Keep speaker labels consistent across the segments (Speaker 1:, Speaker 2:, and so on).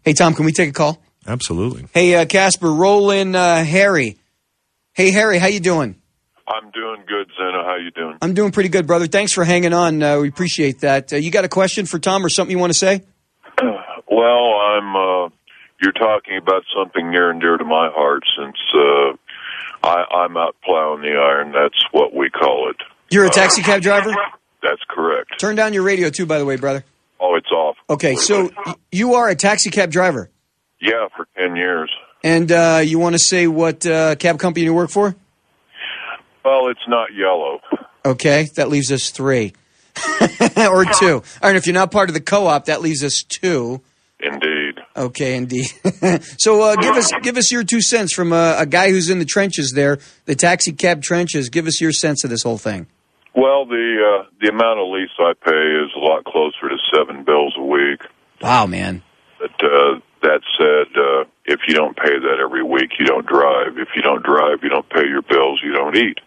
Speaker 1: Hey, Tom, can we take a call?
Speaker 2: Absolutely.
Speaker 1: Hey, Casper, roll in Harry. Hey, Harry, how you doing?
Speaker 3: I'm doing good, Zinna. How you doing?
Speaker 1: I'm doing pretty good, brother. Thanks for hanging on. We appreciate that. You got a question for Tom or something you want to say?
Speaker 3: Well, you're talking about something near and dear to my heart since I'm out plowing the iron. That's what we call it.
Speaker 1: You're a taxi cab driver?
Speaker 3: That's correct.
Speaker 1: Turn down your radio, too, by the way, brother.
Speaker 3: Oh, it's off.
Speaker 1: Okay, so you are a taxi cab driver?
Speaker 3: Yeah, for 10 years.
Speaker 1: And you want to say what cab company you work for?
Speaker 3: Well, it's not yellow.
Speaker 1: Okay, that leaves us 3. Or 2. All right, if you're not part of the co-op, that leaves us 2.
Speaker 3: Indeed.
Speaker 1: Okay, indeed. So give us your 2 cents from a guy who's in the trenches there, the taxi cab trenches. Give us your sense of this whole thing.
Speaker 3: Well, the amount of lease I pay is a lot closer to 7 bills a week.
Speaker 1: Wow, man.
Speaker 3: But that said, if you don't pay that every week, you don't drive. If you don't drive, you don't pay your bills, you don't eat.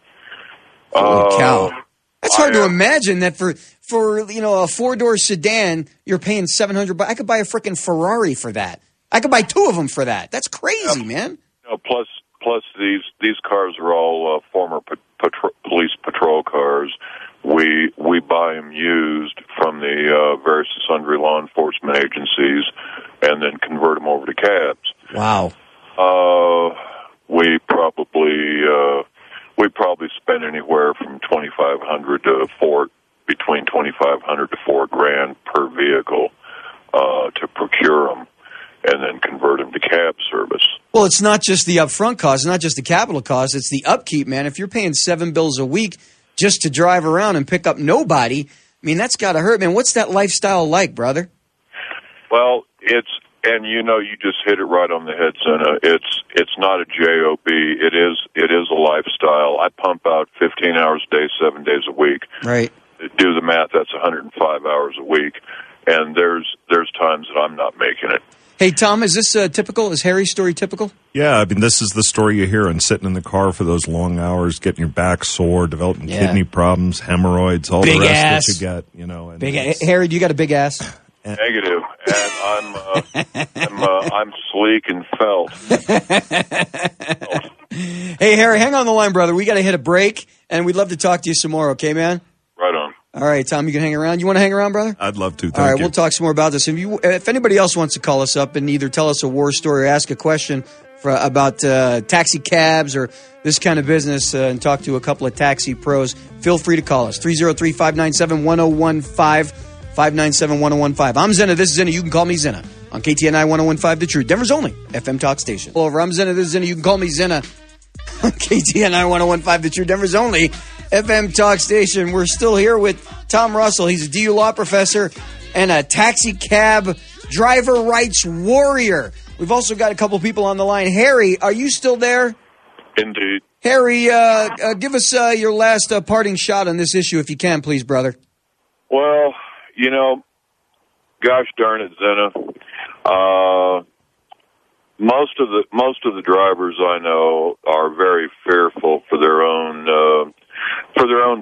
Speaker 1: Holy cow. That's hard to imagine that for a 4-door sedan, you're paying $700. I could buy a freaking Ferrari for that. I could buy 2 of them for that. That's crazy, man.
Speaker 3: Plus these cars are all former police patrol cars. We buy them used from the various sundry law enforcement agencies, and then convert them over to cabs.
Speaker 1: Wow.
Speaker 3: We probably spend anywhere from $2,500 to between $2,500 to $4,000 per vehicle to procure them, and then convert them to cab service.
Speaker 1: Well, it's not just the upfront cost, not just the capital cost, it's the upkeep, man. If you're paying 7 bills a week just to drive around and pick up nobody, I mean, that's got to hurt, man. What's that lifestyle like, brother?
Speaker 3: Well, you just hit it right on the head, Zinna. It's not a job. It is a lifestyle. I pump out 15 hours a day, 7 days a week.
Speaker 1: Right.
Speaker 3: Do the math. That's 105 hours a week, and there's times that I'm not making it.
Speaker 1: Hey, Tom, is this typical? Is Harry's story typical?
Speaker 2: Yeah, I mean, this is the story you hear on sitting in the car for those long hours, getting your back sore, developing kidney problems, hemorrhoids, all
Speaker 1: big
Speaker 2: the rest
Speaker 1: ass.
Speaker 2: that you get. And
Speaker 1: big Harry, do you got a big ass?
Speaker 3: Negative, and I'm sleek and felt.
Speaker 1: Hey, Harry, hang on the line, brother. We got to hit a break, and we'd love to talk to you some more. Okay, man?
Speaker 3: Right on.
Speaker 1: All right, Tom, you can hang around. You want to hang around, brother?
Speaker 2: I'd love to. Thank
Speaker 1: you. All right,
Speaker 2: you.
Speaker 1: we'll talk some more about this. If anybody else wants to call us up and either tell us a war story or ask a question about taxi cabs or this kind of business and talk to a couple of taxi pros, feel free to call us. 303-597-1015, 597-1015. I'm Zinna. This is Zinna. You can call me Zinna on KTNI 1015 The Truth, Denver's only FM talk station. Over. I'm Zinna. This is Zinna. You can call me Zinna on KTNI 1015 The Truth, Denver's only FM talk station. We're still here with Tom Russell. He's a DU law professor and a taxi cab driver rights warrior. We've also got a couple people on the line. Harry, are you still there?
Speaker 3: Indeed.
Speaker 1: Harry, give us your last parting shot on this issue, if you can, please, brother.
Speaker 3: Well, gosh darn it, Zinna. Most of the drivers I know are very fearful for their own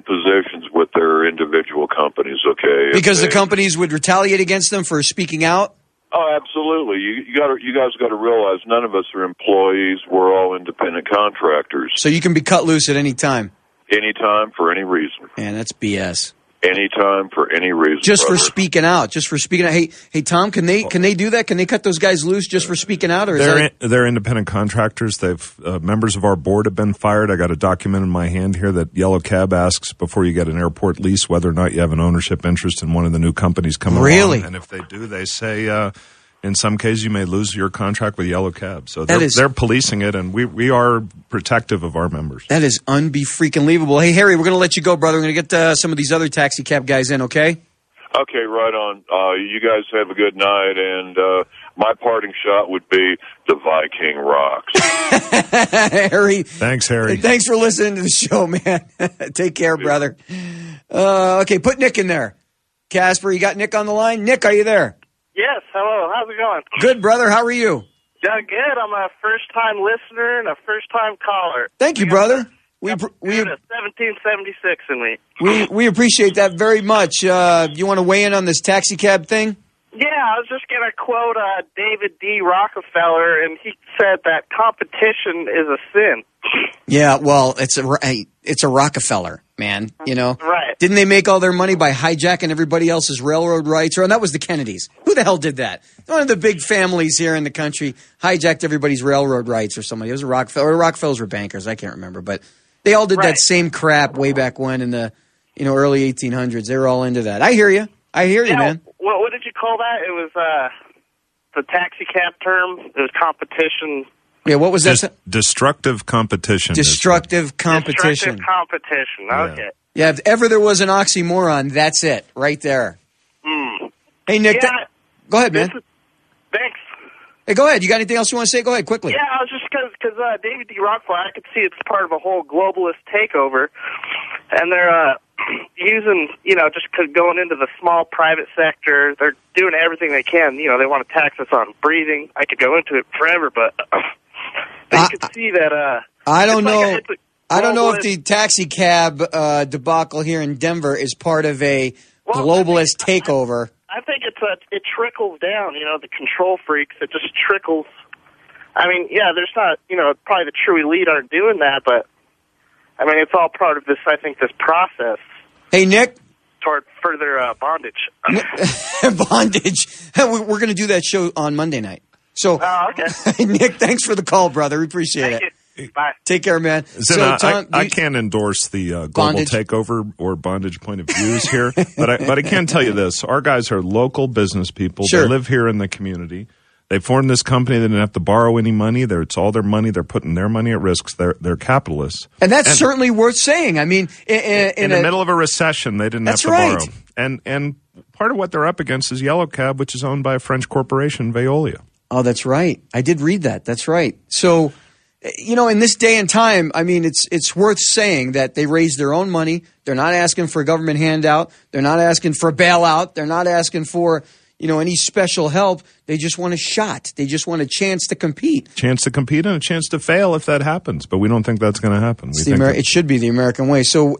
Speaker 3: positions with their individual companies. Okay,
Speaker 1: because the companies would retaliate against them for speaking out.
Speaker 3: Oh, absolutely. You guys got to realize none of us are employees. We're all independent contractors.
Speaker 1: So you can be cut loose at any time.
Speaker 3: Anytime for any reason.
Speaker 1: Man, that's BS.
Speaker 3: Anytime for any reason.
Speaker 1: Just for speaking out. Just for speaking out. Hey, Tom, can they do that? Can they cut those guys loose just for speaking out? Or
Speaker 2: they're independent contractors. They've members of our board have been fired. I got a document in my hand here that Yellow Cab asks before you get an airport lease whether or not you have an ownership interest in one of the new companies coming along. And if they do, they say in some cases you may lose your contract with Yellow Cab. So they're policing it, and we are protective of our members.
Speaker 1: That is unbe-freaking-leavable. Hey, Harry, we're going to let you go, brother. We're going to get some of these other taxi cab guys in, okay?
Speaker 3: Okay, right on. You guys have a good night, and my parting shot would be the Viking rocks.
Speaker 1: Harry.
Speaker 2: Thanks, Harry.
Speaker 1: Thanks for listening to the show, man. Take care, brother. Okay, put Nick in there. Casper, you got Nick on the line? Nick, are you there?
Speaker 4: Yes, hello. How's it going?
Speaker 1: Good, brother. How are you?
Speaker 4: Doing good. I'm a first-time listener and a first-time caller.
Speaker 1: Thank you, brother. We
Speaker 4: 1776 in me.
Speaker 1: We appreciate that very much. You want to weigh in on this taxi cab thing?
Speaker 4: Yeah, I was just going to quote David D. Rockefeller, and he said that competition is a sin.
Speaker 1: Yeah, well, it's a Rockefeller, man, you know.
Speaker 4: Right.
Speaker 1: Didn't they make all their money by hijacking everybody else's railroad rights? Or that was the Kennedys. Who the hell did that? One of the big families here in the country hijacked everybody's railroad rights or somebody. It was a Rockefeller. Or Rockefellers were bankers. I can't remember. But they all did that same crap way back when in the early 1800s. They were all into that. I hear you. I hear you, man.
Speaker 4: What did you call that? It was the taxi cab term. It was competition.
Speaker 1: Yeah, what was that?
Speaker 2: Destructive competition.
Speaker 1: Destructive competition.
Speaker 4: Destructive competition. Okay.
Speaker 1: Yeah, if ever there was an oxymoron, that's it, right there. Hey, Nick, go ahead, man.
Speaker 4: Thanks.
Speaker 1: Hey, go ahead. You got anything else you want to say? Go ahead, quickly.
Speaker 4: Yeah, I was just because David D. Rockefeller, I could see it's part of a whole globalist takeover, and they're using, just going into the small private sector. They're doing everything they can. They want to tax us on breathing. I could go into it forever, but you could see that.
Speaker 1: I don't know. I don't know if the taxi cab debacle here in Denver is part of a globalist takeover.
Speaker 4: I think it trickles down. The control freaks. It just trickles. I mean, yeah, there's not. Probably the true elite aren't doing that, but I mean, it's all part of this. I think this process.
Speaker 1: Hey, Nick.
Speaker 4: Toward further bondage.
Speaker 1: Bondage. We're going to do that show on Monday night. So,
Speaker 4: okay.
Speaker 1: Nick, thanks for the call, brother. We appreciate
Speaker 4: Thank
Speaker 1: it.
Speaker 4: You. Bye.
Speaker 1: Take care, man.
Speaker 2: Zinna, Tom, I can't endorse the global
Speaker 1: bondage.
Speaker 2: takeover or bondage point of views here, but I can tell you this. Our guys are local business people.
Speaker 1: Sure.
Speaker 2: They live here in the community. They formed this company. They didn't have to borrow any money. It's all their money. They're putting their money at risk. They're capitalists.
Speaker 1: And that's certainly worth saying. I mean,
Speaker 2: in the middle of a recession, they didn't have to borrow. And part of what they're up against is Yellow Cab, which is owned by a French corporation, Veolia.
Speaker 1: Oh, that's right. I did read that. That's right. So, in this day and time, I mean, it's worth saying that they raised their own money. They're not asking for a government handout. They're not asking for a bailout. They're not asking for, any special help. They just want a shot. They just want a chance to compete.
Speaker 2: Chance to compete and a chance to fail if that happens. But we don't think that's going to happen.
Speaker 1: It should be the American way. So